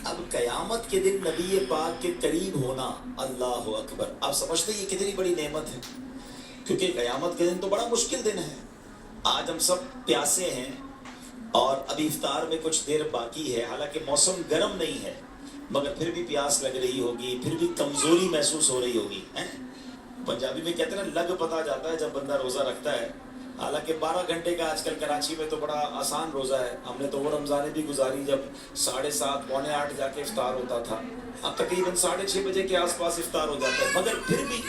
اب قیامت کے دن نبی پاک کے قریب ہونا، اللہ اکبر، آپ سمجھتے یہ کتنی بڑی نعمت ہے؟ کیونکہ قیامت کے دن تو بڑا مشکل دن ہے۔ آج ہم سب پیاسے ہیں اور ابھی افطار میں کچھ دیر باقی ہے، حالانکہ موسم گرم نہیں ہے، مگر پھر بھی پیاس لگ رہی ہوگی، پھر بھی کمزوری محسوس ہو رہی ہوگی۔ پنجابی میں کہتے ہیں نا، لگ پتہ جاتا ہے جب بندہ روزہ رکھتا ہے۔ حالانکہ 12 گھنٹے کا آج کل کراچی میں تو بڑا آسان روزہ ہے، ہم نے تو وہ رمضانیں بھی گزاری جب 7:30 پونے 8 جا کے افطار ہوتا تھا، اب تقریباً 6:30 بجے کے آس پاس افطار ہو جاتا ہے، مگر پھر بھی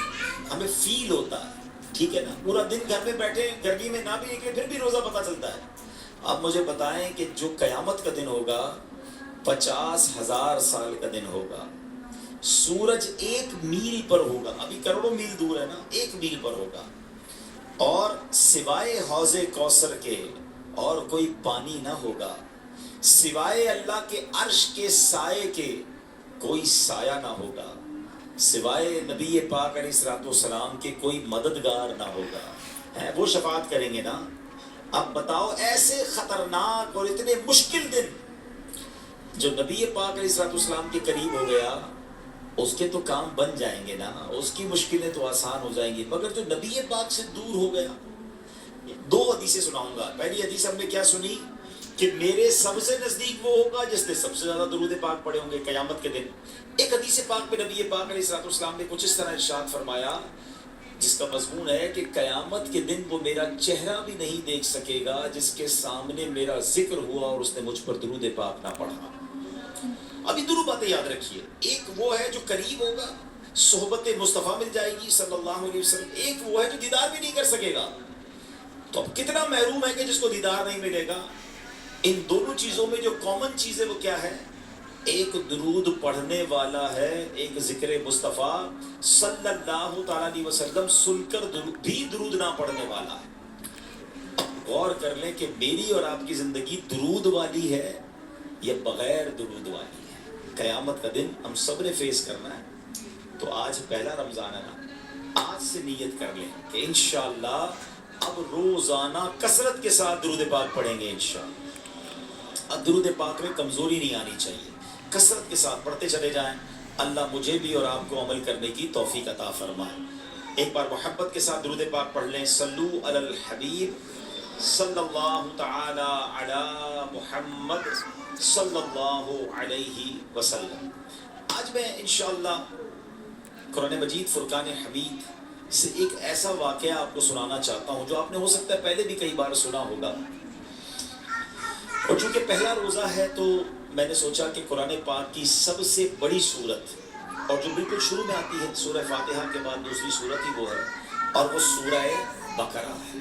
ہمیں فیل ہوتا ہے، ٹھیک ہے نا؟ پورا دن گھر میں بیٹھے، گرمی میں نہ بھی نکلے، پھر بھی روزہ پتہ چلتا ہے۔ اب مجھے بتائیں کہ جو قیامت کا دن ہوگا 50,000 سال کا دن ہوگا، سورج 1 میل پر ہوگا، ابھی کروڑوں میل دور ہے نا، 1 میل پر ہوگا، اور سوائے حوض کوثر کے اور کوئی پانی نہ ہوگا، سوائے اللہ کے عرش کے سائے کے کوئی سایہ نہ ہوگا، سوائے نبی پاک علیہ الصلوۃ والسلام کے کوئی مددگار نہ ہوگا۔ وہ شفاعت کریں گے نا۔ اب بتاؤ، ایسے خطرناک اور اتنے مشکل دن، جو نبی پاک علیہ الصلوۃ والسلام کے قریب ہو گیا اس کے تو کام بن جائیں گے نا، اس کی مشکلیں تو آسان ہو جائیں گی، مگر جو نبی پاک سے دور ہو گیا۔ 2 حدیثیں سناؤں گا۔ پہلی حدیث ہم نے کیا سنی کہ میرے سب سے نزدیک وہ ہوگا جس نے سب سے زیادہ درود پاک پڑھے ہوں گے قیامت کے دن۔ ایک حدیث پاک میں نبی پاک علیہ الصلوۃ والسلام نے کچھ اس طرح ارشاد فرمایا، جس کا مضمون ہے کہ قیامت کے دن وہ میرا چہرہ بھی نہیں دیکھ سکے گا جس کے سامنے میرا ذکر ہوا اور اس نے مجھ پر درود پاک نہ پڑھا۔ ابھی دونوں باتیں یاد رکھیے، ایک وہ ہے جو قریب ہوگا، صحبت مصطفیٰ مل جائے گی صلی اللہ علیہ وسلم، ایک وہ ہے جو دیدار بھی نہیں کر سکے گا۔ تو اب کتنا محروم ہے کہ جس کو دیدار نہیں ملے گا۔ ان دونوں چیزوں میں جو کامن چیز ہے وہ کیا ہے؟ ایک درود پڑھنے والا ہے، ایک ذکر مصطفیٰ صلی اللہ تعالیٰ علیہ وسلم سن کر بھی درود نہ پڑھنے والا ہے۔ غور کر لیں کہ میری اور آپ کی زندگی درود والی ہے یا بغیر درود والی ہے۔ قیامت کا دن ہم سب نے فیس کرنا ہے، تو آج پہلا رمضان ہے نا، آج سے نیت کر لیں کہ انشاءاللہ اب روزانہ کثرت کے ساتھ درود پاک پڑھیں گے انشاءاللہ۔ اب درود پاک میں کمزوری نہیں آنی چاہیے، کثرت کے ساتھ پڑھتے چلے جائیں۔ اللہ مجھے بھی اور آپ کو عمل کرنے کی توفیق عطا فرمائے۔ ایک بار محبت کے ساتھ درود پاک پڑھ لیں۔ صلو علی الحبیب صلی اللہ تعالی علی محمد صلی اللہ علیہ وسلم۔ آج میں انشاءاللہ قرآن مجید فرقان حمید سے ایک ایسا واقعہ آپ کو سنانا چاہتا ہوں جو آپ نے ہو سکتا ہے پہلے بھی کئی بار سنا ہوگا، اور چونکہ پہلا روزہ ہے تو میں نے سوچا کہ قرآن پاک کی سب سے بڑی سورت، اور جو بالکل شروع میں آتی ہے سورہ فاتحہ کے بعد دوسری سورت ہی وہ ہے، اور وہ سورہ بقرہ ہے،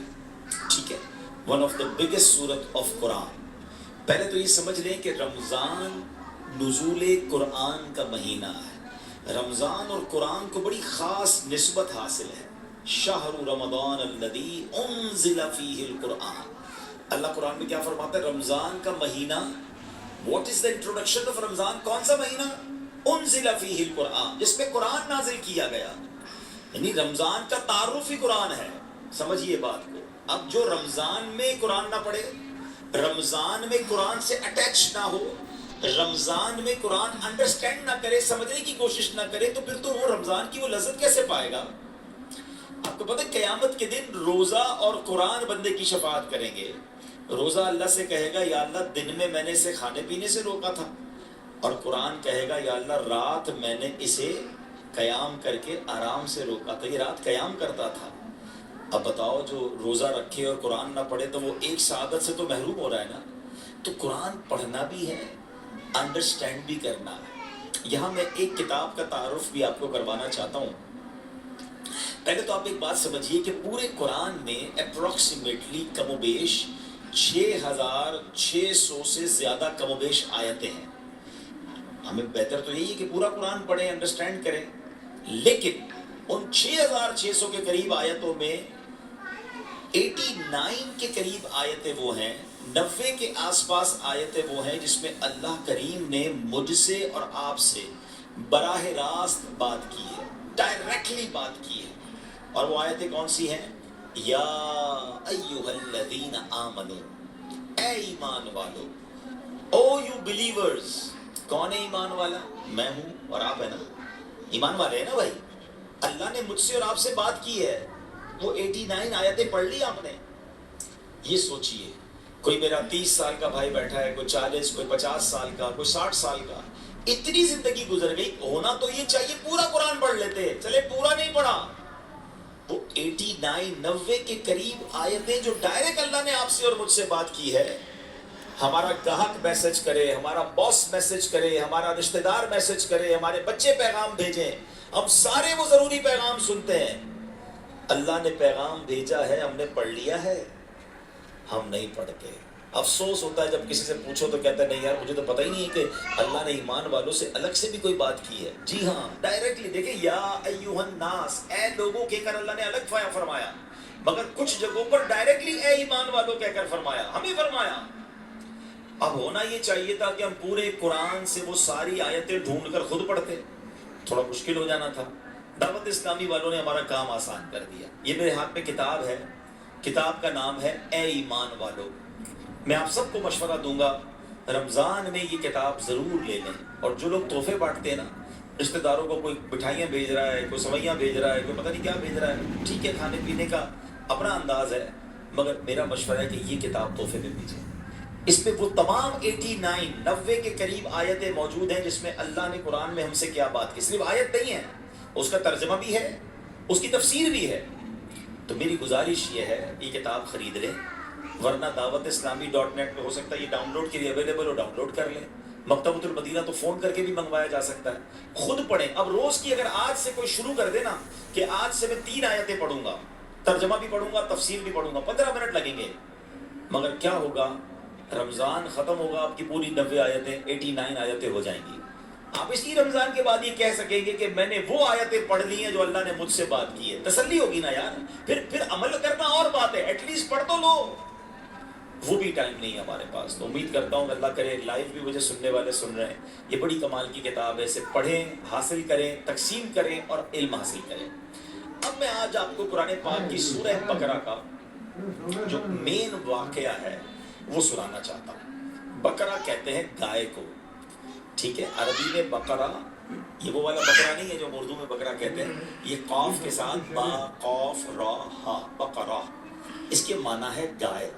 ٹھیک ہے، ون آف دا بگیسٹ سورت آف قرآن۔ پہلے تو یہ سمجھ لیں کہ رمضان نزول قرآن کا مہینہ ہے، رمضان اور قرآن کو بڑی خاص نسبت حاصل ہے۔ شہر رمضان الذی انزل فیہ القرآن، اللہ قرآن میں کیا فرماتا ہے؟ رمضان کا مہینہ، what is the introduction of Ramzan? کون سا مہینہ؟ انزل فیہ القرآن، جس پہ قرآن نازل کیا گیا، یعنی رمضان کا تعارف ہی قرآن ہے۔ سمجھیے بات کو۔ اب جو رمضان میں قرآن نہ پڑھے، رمضان میں قرآن سے اٹیچ نہ ہو، رمضان میں قرآن انڈرسٹینڈ نہ کرے، سمجھنے کی کوشش نہ کرے، تو پھر تو وہ رمضان کی وہ لذت کیسے پائے گا؟ آپ کو پتہ ہے قیامت کے دن روزہ اور قرآن بندے کی شفاعت کریں گے۔ روزہ اللہ سے کہے گا یا اللہ دن میں میں نے اسے کھانے پینے سے روکا تھا، اور قرآن کہے گا یا اللہ رات میں نے اسے قیام کر کے آرام سے روکا تھا، یہ رات قیام کرتا تھا۔ اب بتاؤ، جو روزہ رکھے اور قرآن نہ پڑھے تو وہ ایک سعادت سے تو محروم ہو رہا ہے نا۔ تو قرآن پڑھنا بھی ہے، انڈرسٹینڈ بھی کرنا ہے۔ یہاں میں ایک کتاب کا تعارف بھی آپ کو کروانا چاہتا ہوں۔ پہلے تو آپ ایک بات سمجھیے کہ پورے قرآن میں اپروکسیمیٹلی کم و بیش 6,600 سے زیادہ کم و بیش آیتیں ہیں۔ ہمیں بہتر تو یہی ہے کہ پورا قرآن پڑھیں، انڈرسٹینڈ کریں، لیکن ان 6,600 کے قریب آیتوں میں 89 کے قریب آیتیں وہ ہیں، 90 کے آس پاس آیتیں وہ ہیں جس میں اللہ کریم نے مجھ سے اور آپ سے براہ راست بات کی ہے، ڈائریکٹلی بات کی ہے۔ اور وہ آیتیں کون سی ہیں؟ یا ایھا الذین آمنو، اے ایمان والو، او یو بلیورز، کون ہے ایمان والا؟ میں ہوں اور آپ ہے نا، ایمان والے ہیں نا بھائی. اللہ نے مجھ سے اور آپ سے بات کی ہے. وہ 89 آیتیں پڑھ لی آپ نے. یہ سوچئے کوئی میرا 30 سال کا بھائی بیٹھا ہے، کوئی 40، کوئی 50 سال کا، کوئی 60 سال کا. اتنی زندگی گزر گئی. ہونا تو یہ چاہیے پورا قرآن پڑھ لیتے، چلے پورا نہیں پڑھا. وہ 89 90 کے قریب آیتیں جو ڈائریکٹ اللہ نے آپ سے اور مجھ سے بات کی ہے. ہمارا گاہک میسج کرے، ہمارا باس میسج کرے، ہمارا رشتہ دار میسج کرے، ہمارے بچے پیغام بھیجیں، ہم سارے وہ ضروری پیغام سنتے ہیں. اللہ نے پیغام بھیجا ہے، ہم نے پڑھ لیا ہے، ہم نہیں پڑھتے. افسوس ہوتا ہے جب کسی سے پوچھو تو کہتا ہے نہیں یار مجھے تو پتہ ہی نہیں ہے کہ اللہ نے ایمان والوں سے الگ سے بھی کوئی بات کی ہے. جی ہاں، ڈائریکٹلی دیکھیں، یا ایھا الناس، اے لوگوں کہہ کر اللہ نے الگ فرمایا، مگر کچھ جگہوں پر ڈائریکٹلی اے ایمان والوں کہہ کر فرمایا، ہمیں فرمایا. اب ہونا یہ چاہیے تھا کہ ہم پورے قرآن سے وہ ساری آیتیں ڈھونڈ کر خود پڑھتے. تھوڑا مشکل ہو جانا تھا. دعوت اسلامی والوں نے ہمارا کام آسان کر دیا. یہ میرے ہاتھ میں کتاب ہے، کتاب کا نام ہے اے ایمان والو. میں آپ سب کو مشورہ دوں گا رمضان میں یہ کتاب ضرور لے لیں. اور جو لوگ تحفے بانٹتے ہیں نا، رشتہ داروں کو کوئی مٹھائیاں بھیج رہا ہے، کوئی سوئیاں بھیج رہا ہے، کوئی پتہ نہیں کیا بھیج رہا ہے، ٹھیک ہے، کھانے پینے کا اپنا انداز ہے، مگر میرا مشورہ ہے کہ یہ کتاب تحفے میں بھیجیں. اس میں وہ تمام 89 90 کے قریب آیتیں موجود ہیں جس میں اللہ نے قرآن میں ہم سے کیا بات کی. صرف آیت نہیں ہے، اس کا ترجمہ بھی ہے، اس کی تفسیر بھی ہے. تو میری گزارش یہ ہے یہ کتاب خرید لیں، ورنہ دعوت اسلامی .net پہ ہو سکتا ہے یہ ڈاؤن لوڈ کے لیے اویلیبل ہو، ڈاؤن لوڈ کر لیں. مکتبۃ المدینہ تو فون کر کے بھی منگوایا جا سکتا ہے. خود پڑھیں. اب روز کی اگر آج سے کوئی شروع کر دے نا کہ آج سے میں 3 آیتیں پڑھوں گا، ترجمہ بھی پڑھوں گا، تفسیر بھی پڑھوں گا، 15 منٹ لگیں گے. مگر کیا ہوگا، رمضان ختم ہوگا، آپ کی پوری 90 آیتیں 89 آیتیں ہو جائیں گی. آپ اسی رمضان کے بعد یہ کہہ سکیں گے کہ میں نے وہ آیتیں پڑھ لی ہیں جو اللہ نے مجھ سے بات کی ہے. تسلی ہوگی نا یار. پھر عمل کرنا اور بات ہے، ایٹ لیسٹ پڑھ تو لو. وہ بھی ٹائم نہیں ہے ہمارے پاس. تو امید کرتا ہوں اللہ کرے لائیو بھی مجھے سننے والے سن رہے ہیں. یہ بڑی کمال کی کتاب ہے، اسے پڑھیں، حاصل کریں، تقسیم کریں اور علم حاصل کریں. اب میں آج آپ کو قرآن پاک کی سورہ بقرہ کا جو مین واقعہ ہے وہ سنانا چاہتا ہوں. بقرہ کہتے ہیں گائے کو، ٹھیک ہے. عربی میں بقرہ یہ وہ والا بقرہ نہیں ہے جو اردو میں بقرہ کہتے ہیں. یہ قاف کے ساتھ با قاف را ہا، بقرہ، اس کے معنی ہے گائے.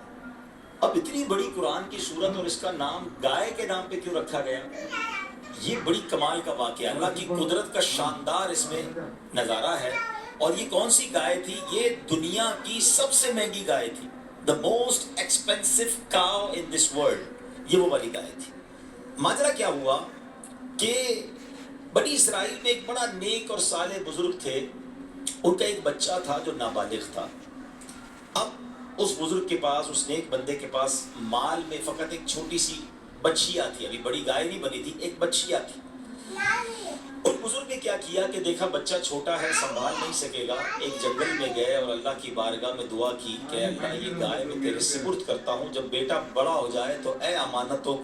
اب اتنی بڑی قرآن کی سورت اور اس کا نام گائے کے نام پہ کیوں رکھا گیا؟ یہ بڑی کمال کا واقعہ، اللہ کی قدرت کا شاندار اس میں نظارہ ہے. اور یہ کون سی گائے تھی؟ یہ دنیا کی سب سے مہنگی گائے تھی. The most expensive cow in this world. یہ وہ والی گائے تھی. ماجرا کیا ہوا کہ بنی اسرائیل میں ایک بڑا نیک اور صالح بزرگ تھے. ان کا ایک بچہ تھا جو نابالغ تھا. اب اس بزرگ کے پاس، اس نیک بندے کے پاس مال میں فقط ایک چھوٹی سی بچیا تھی. ابھی بڑی گائے نہیں بنی تھی، ایک بچیا تھی. ان بزرگ نے کیا کیا کہ دیکھا بچہ چھوٹا ہے، سنبھال نہیں سکے گا. ایک جنگل میں گئے اور اللہ کی بارگاہ میں دعا کی کہ اللہ یہ گائے میں تیرے سپرد کرتا ہوں، جب بیٹا بڑا ہو جائے تو اے امانتوں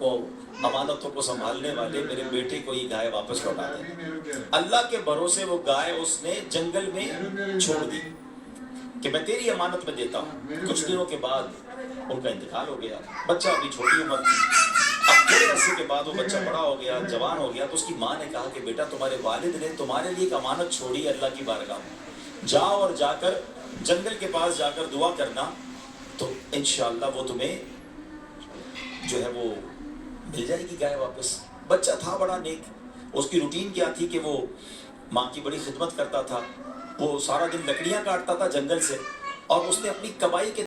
کو سنبھالنے والے میرے بیٹے کو یہ گائے واپس لوٹا دے. اللہ کے بھروسے وہ گائے اس نے جنگل میں چھوڑ دی کہ میں تیری امانت میں دیتا ہوں. کچھ دنوں کے بعد ان کا انتقال ہو گیا. بچہ ابھی چھوٹی عمر تھی. اب تھوڑے عرصے کے بعد وہ بچہ بڑا ہو گیا، جوان ہو گیا. تو اس کی ماں نے کہا کہ بیٹا تمہارے والد نے تمہارے لیے ایک امانت چھوڑی ہے اللہ کی بارگاہ میں، جاؤ اور جا کر جنگل کے پاس جا کر دعا کرنا تو انشاءاللہ وہ تمہیں جو ہے وہ مل جائے گی گائے واپس. بچہ تھا بڑا نیک. اس کی روٹین کیا تھی کہ وہ ماں کی بڑی خدمت کرتا تھا. وہ سارا دن لکڑیاں کاٹتا تھا جنگل سے، اور اس نے اپنی کمائی کے